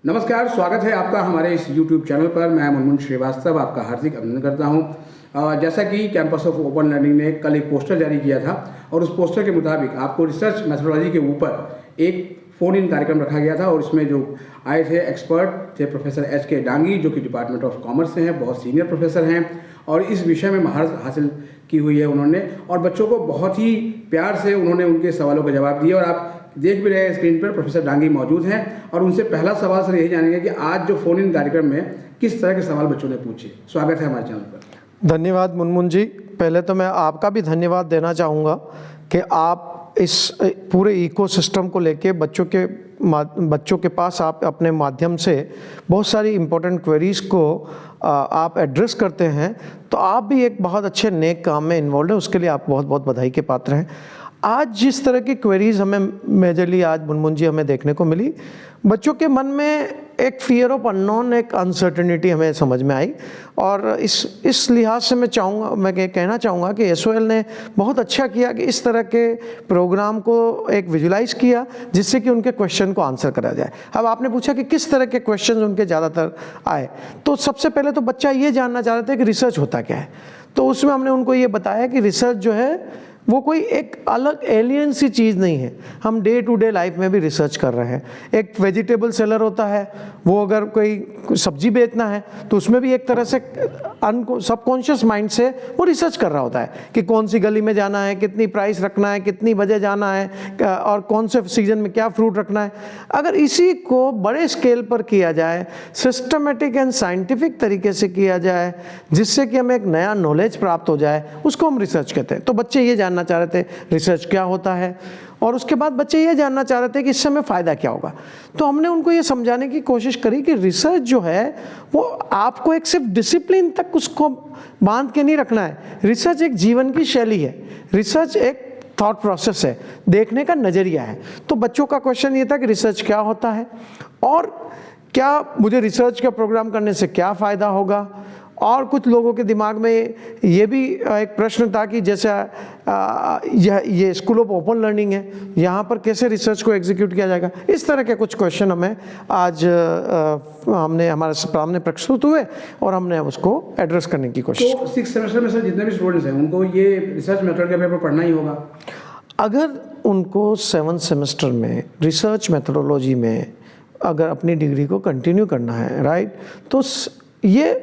नमस्कार, स्वागत है आपका हमारे इस YouTube चैनल पर। मैं मुनमुन श्रीवास्तव आपका हार्दिक अभिनंदन करता हूं। जैसा कि कैंपस ऑफ ओपन लर्निंग ने कल एक पोस्टर जारी किया था और उस पोस्टर के मुताबिक आपको रिसर्च मेथोडोलॉजी के ऊपर एक फ़ोन इन कार्यक्रम रखा गया था और इसमें जो आए थे एक्सपर्ट थे प्रोफेसर एच.के. डांगी, जो कि डिपार्टमेंट ऑफ कॉमर्स से हैं, बहुत सीनियर प्रोफेसर हैं और इस विषय में महारत हासिल की हुई है उन्होंने। और बच्चों को बहुत ही प्यार से उन्होंने उनके सवालों का जवाब दिया और आप देख भी रहे हैं स्क्रीन पर प्रोफेसर डांगी मौजूद हैं और उनसे पहला सवाल सर यही जानेंगे कि आज जो फ़ोन इन कार्यक्रम में किस तरह के सवाल बच्चों ने पूछे। स्वागत है हमारे चैनल पर। धन्यवाद मुनमुन जी। पहले तो मैं आपका भी धन्यवाद देना चाहूँगा कि आप इस पूरे इकोसिस्टम को लेके बच्चों के पास आप अपने माध्यम से बहुत सारी इम्पोर्टेंट क्वेरीज़ को आप एड्रेस करते हैं। तो आप भी एक बहुत अच्छे नेक काम में इन्वॉल्व हैं, उसके लिए आप बहुत बहुत बधाई के पात्र हैं। आज जिस तरह की क्वेरीज़ हमें मेजरली आज मुनमुन जी हमें देखने को मिली, बच्चों के मन में एक फियर ऑफ अननोन, एक अनसर्टेनिटी हमें समझ में आई। और इस लिहाज से मैं कहना चाहूँगा कि एसओएल ने बहुत अच्छा किया कि इस तरह के प्रोग्राम को एक विजुलाइज किया जिससे कि उनके क्वेश्चन को आंसर करा जाए। अब आपने पूछा कि किस तरह के क्वेश्चन उनके ज़्यादातर आए, तो सबसे पहले तो बच्चा ये जानना चाह रहे थे कि रिसर्च होता क्या है। तो उसमें हमने उनको ये बताया कि रिसर्च जो है वो कोई एक अलग एलियन सी चीज़ नहीं है। हम डे टू डे लाइफ में भी रिसर्च कर रहे हैं। एक वेजिटेबल सेलर होता है, वो अगर कोई सब्जी बेचना है तो उसमें भी एक तरह से सबकॉन्शियस माइंड से वो रिसर्च कर रहा होता है कि कौन सी गली में जाना है, कितनी प्राइस रखना है, कितनी बजे जाना है और कौन से सीजन में क्या फ्रूट रखना है। अगर इसी को बड़े स्केल पर किया जाए, सिस्टमेटिक एंड साइंटिफिक तरीके से किया जाए, जिससे कि हमें एक नया नॉलेज प्राप्त हो जाए, उसको हम रिसर्च कहते हैं। तो बच्चे ये जानना चाह रहे थे रिसर्च क्या होता है और उसके बाद बच्चे ये जानना चाह रहे थे कि इससे हमें फ़ायदा क्या होगा। तो हमने उनको ये समझाने की कोशिश करी कि रिसर्च जो है वो आपको एक सिर्फ डिसिप्लिन तक उसको बांध के नहीं रखना है। रिसर्च एक जीवन की शैली है, रिसर्च एक थॉट प्रोसेस है, देखने का नज़रिया है। तो बच्चों का क्वेश्चन ये था कि रिसर्च क्या होता है और क्या मुझे रिसर्च का प्रोग्राम करने से क्या फ़ायदा होगा। और कुछ लोगों के दिमाग में ये भी एक प्रश्न था कि जैसे ये स्कूल ऑफ ओपन लर्निंग है, यहाँ पर कैसे रिसर्च को एग्जीक्यूट किया जाएगा। इस तरह के कुछ क्वेश्चन हमें आज हमारे सामने प्रस्तुत हुए और हमने उसको एड्रेस करने की कोशिश। तो 6th सेमेस्टर में सर जितने भी स्टूडेंट्स हैं उनको ये रिसर्च मेथड का पेपर पढ़ना ही होगा। अगर उनको 7th सेमेस्टर में रिसर्च मेथोडोलॉजी में अगर अपनी डिग्री को कंटिन्यू करना है, राइट, तो ये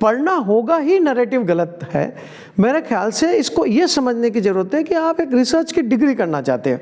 पढ़ना होगा ही। नैरेटिव गलत है मेरे ख्याल से। इसको ये समझने की ज़रूरत है कि आप एक रिसर्च की डिग्री करना चाहते हैं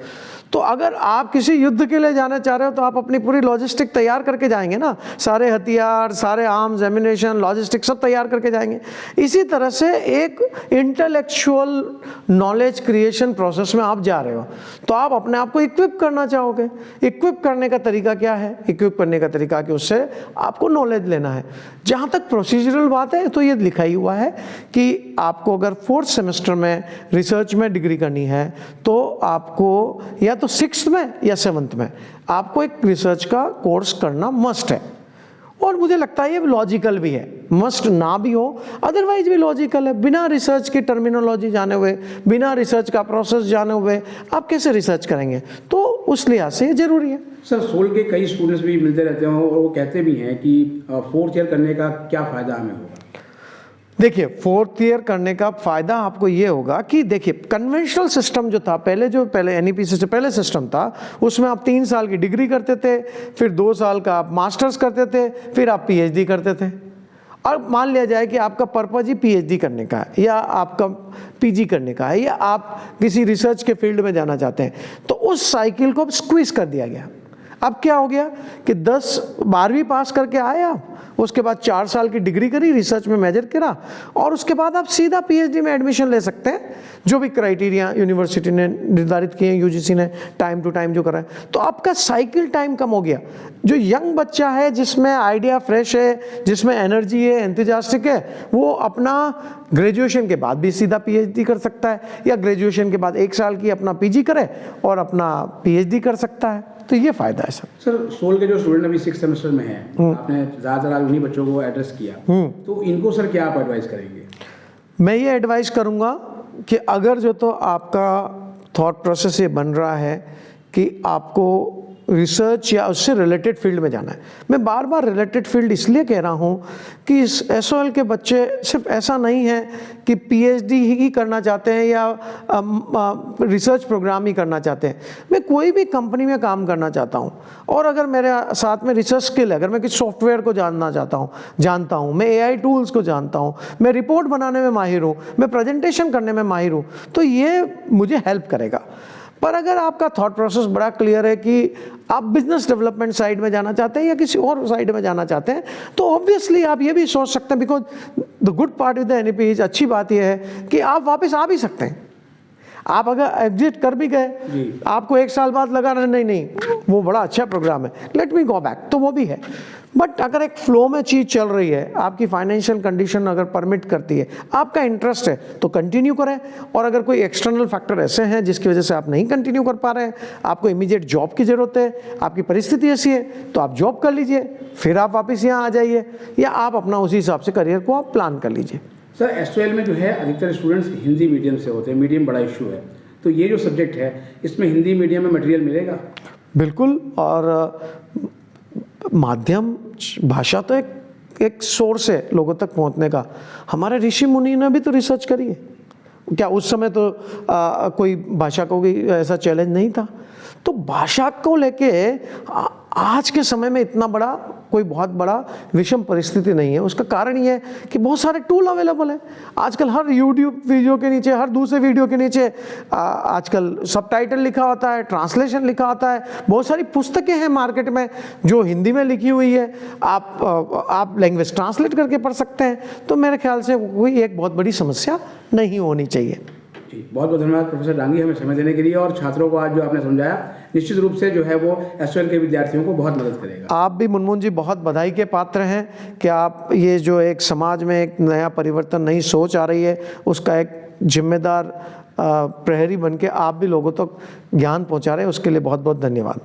तो अगर आप किसी युद्ध के लिए जाना चाह रहे हो तो आप अपनी पूरी लॉजिस्टिक तैयार करके जाएंगे ना, सारे हथियार, सारे आर्म्स, एमिनेशन, लॉजिस्टिक सब तैयार करके जाएंगे। इसी तरह से एक इंटेलेक्चुअल नॉलेज क्रिएशन प्रोसेस में आप जा रहे हो तो आप अपने आप को इक्विप करना चाहोगे। इक्विप करने का तरीका क्या है? इक्विप करने का तरीका कि उससे आपको नॉलेज लेना है। जहाँ तक प्रोसीजरल बात है तो ये लिखा ही हुआ है कि आपको अगर 4th सेमेस्टर में रिसर्च में डिग्री करनी है तो आपको या तो 6th में या 7th में आपको एक रिसर्च का कोर्स करना मस्ट है। और मुझे लगता है ये लॉजिकल भी है, मस्ट ना भी हो अदरवाइज भी लॉजिकल है। बिना रिसर्च की टर्मिनोलॉजी जाने हुए, बिना रिसर्च का प्रोसेस जाने हुए आप कैसे रिसर्च करेंगे, तो उस लिहाज से ये ज़रूरी है। सर सोल के कई स्टूडेंट्स भी मिलते रहते हैं और वो कहते भी हैं कि 4th ईयर करने का क्या फ़ायदा हमें होगा। देखिए 4th ईयर करने का फ़ायदा आपको ये होगा कि देखिए कन्वेंशनल सिस्टम जो था पहले एनईपीसी से पहले सिस्टम था, उसमें आप 3 साल की डिग्री करते थे, फिर 2 साल का आप मास्टर्स करते थे, फिर आप पीएचडी करते थे। और मान लिया जाए कि आपका पर्पज़ ही पीएचडी करने का है या आपका पीजी करने का है या आप किसी रिसर्च के फील्ड में जाना चाहते हैं, तो उस साइकिल को स्क्वीज कर दिया गया। अब क्या हो गया कि 12वीं पास करके आए आप, उसके बाद 4 साल की डिग्री करी, रिसर्च में मेजर करा और उसके बाद आप सीधा पीएचडी में एडमिशन ले सकते हैं, जो भी क्राइटेरिया यूनिवर्सिटी ने निर्धारित किए हैं, यूजीसी ने टाइम टू टाइम जो करा है। तो आपका साइकिल टाइम कम हो गया। जो यंग बच्चा है, जिसमें आइडिया फ्रेश है, जिसमें एनर्जी है, एंथुसियास्टिक है, वो अपना ग्रेजुएशन के बाद भी सीधा पीएचडी कर सकता है या ग्रेजुएशन के बाद 1 साल की अपना पीजी करे और अपना पीएचडी कर सकता है। तो ये फ़ायदा है सर। सोल के जो स्टूडेंट अभी 6th सेमेस्टर में हैं, आपने ज़्यादातर आज उन्हीं बच्चों को एड्रेस किया, तो इनको सर क्या आप एडवाइस करेंगे? मैं ये एडवाइस करूँगा कि अगर जो तो आपका थॉट प्रोसेस ये बन रहा है कि आपको रिसर्च या उससे रिलेटेड फील्ड में जाना है। मैं बार बार रिलेटेड फील्ड इसलिए कह रहा हूँ कि इस SOL के बच्चे सिर्फ ऐसा नहीं है कि PhD ही करना चाहते हैं या रिसर्च प्रोग्राम ही करना चाहते हैं। मैं कोई भी कंपनी में काम करना चाहता हूँ और अगर मेरे साथ में रिसर्च स्किल है, अगर मैं किसी सॉफ्टवेयर को जानता हूँ, मैं AI टूल्स को जानता हूँ, मैं रिपोर्ट बनाने में माहिर हूँ, मैं प्रेजेंटेशन करने में माहिर हूँ, तो ये मुझे हेल्प करेगा। पर अगर आपका थॉट प्रोसेस बड़ा क्लियर है कि आप बिजनेस डेवलपमेंट साइड में जाना चाहते हैं या किसी और साइड में जाना चाहते हैं, तो ऑब्वियसली आप ये भी सोच सकते हैं, because the good part with the NEP is, अच्छी बात यह है कि आप वापस आ भी सकते हैं। आप अगर एग्जिट कर भी गए, आपको 1 साल बाद लगा नहीं वो बड़ा अच्छा प्रोग्राम है, लेट मी गो बैक, तो वो भी है। बट अगर एक फ्लो में चीज़ चल रही है, आपकी फाइनेंशियल कंडीशन अगर परमिट करती है, आपका इंटरेस्ट है, तो कंटिन्यू करें। और अगर कोई एक्सटर्नल फैक्टर ऐसे हैं जिसकी वजह से आप नहीं कंटिन्यू कर पा रहे हैं, आपको इमीडिएट जॉब की ज़रूरत है, आपकी परिस्थिति ऐसी है, तो आप जॉब कर लीजिए, फिर आप वापस यहाँ आ जाइए, या आप अपना उसी हिसाब से करियर को आप प्लान कर लीजिए। सर, SOL में जो है अधिकतर स्टूडेंट्स हिंदी मीडियम से होते हैं, मीडियम बड़ा इशू है, तो ये जो सब्जेक्ट है इसमें हिंदी मीडियम में मटेरियल मिलेगा? बिल्कुल। और माध्यम भाषा तो एक सोर्स है लोगों तक पहुंचने का। हमारे ऋषि मुनि ने भी तो रिसर्च करी है। क्या उस समय तो कोई भाषा को भी ऐसा चैलेंज नहीं था? तो भाषा को लेके आज के समय में इतना बड़ा कोई बहुत बड़ा विषम परिस्थिति नहीं है। उसका कारण ये है कि बहुत सारे टूल अवेलेबल हैं। आजकल हर यूट्यूब वीडियो के नीचे, हर दूसरे वीडियो के नीचे आजकल सबटाइटल लिखा होता है, ट्रांसलेशन लिखा होता है। बहुत सारी पुस्तकें हैं मार्केट में जो हिंदी में लिखी हुई है, आप लैंग्वेज ट्रांसलेट करके पढ़ सकते हैं। तो मेरे ख्याल से कोई एक बहुत बड़ी समस्या नहीं होनी चाहिए। जी, बहुत बहुत धन्यवाद प्रोफेसर डांगी हमें समय देने के लिए, और छात्रों को आज जो आपने समझाया निश्चित रूप से जो है वो SOL के विद्यार्थियों को बहुत मदद करेगा। आप भी मुनमुन जी बहुत बधाई के पात्र हैं कि आप ये जो एक समाज में एक नया परिवर्तन, नई सोच आ रही है, उसका एक जिम्मेदार प्रहरी बन के आप भी लोगों तक ज्ञान पहुंचा रहे हैं। उसके लिए बहुत बहुत धन्यवाद।